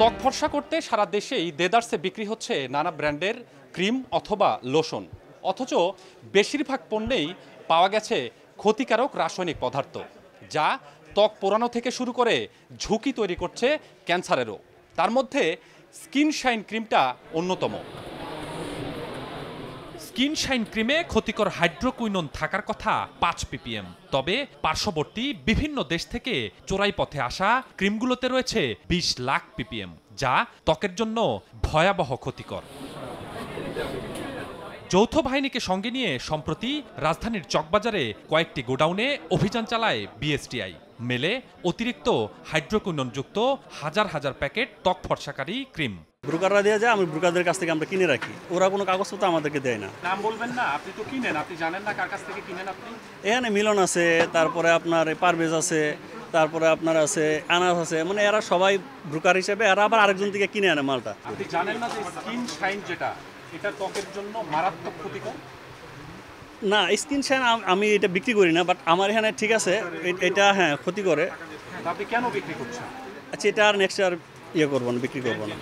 ত্বক ফর্সা করতে সারা দেশেই দেদারসে বিক্রি হচ্ছে নানা ব্র্যান্ডের ক্রিম অথবা লোশন, অথচ বেশিরভাগ পণ্যেই পাওয়া গেছে ক্ষতিকারক রাসায়নিক পদার্থ, যা ত্বক পোড়ানো থেকে শুরু করে ঝুঁকি তৈরি করছে ক্যান্সারেরও। তার মধ্যে স্কিন শাইন ক্রিমটা অন্যতম। স্কিন শাইন ক্রিমে ক্ষতিকর হাইড্রোকুইনন থাকার কথা 5 ppm, তবে পার্শ্ববর্তী বিভিন্ন দেশ থেকে চোরাই পথে আসা ক্রিমগুলোতে রয়েছে 20 লাখ ppm, যা ত্বকের জন্য ভয়াবহ ক্ষতিকর। যৌথ বাহিনীকে সঙ্গে নিয়ে সম্প্রতি রাজধানীর চকবাজারে কয়েকটি গোডাউনে অভিযান চালায় বিএসটিআই। মেলে অতিরিক্ত হাইড্রোকুইননযুক্ত হাজার হাজার প্যাকেট ত্বক ফর্সাকারী ক্রিম। ব্রোকাররা দেওয়া যায়, আমি ব্রোকারদের কাছ থেকে আমরা কিনে রাখি, ওরা কোনো কাগজপত্র আমাদেরকে দেয় না। নাম বলবেন না, আপনি তো কিনেন, আপনি জানেন না কার কাছ থেকে কিনেন আপনি? এখানে মিলন আছে, তারপরে আপনার পারভেজ আছে, তারপরে আপনার আছে আনাস আছে, মানে এরা সবাই ব্রোকার হিসেবে এরা আবার আরেকজন থেকে কিনে আনে মালটা। আপনি জানেন না যে স্কিন শাইন যেটা, এটা ত্বকের জন্য মারাত্মক ক্ষতিকর? না, স্কিন শাইন আমি এটা বিক্রি করি না, বাট আমার এখানে ঠিক আছে, এটা হ্যাঁ ক্ষতি করে। আপনি কেন বিক্রি করছেন? আচ্ছা, এটা আর নেক্সট আর ইয়ে করবো না, বিক্রি করবো না।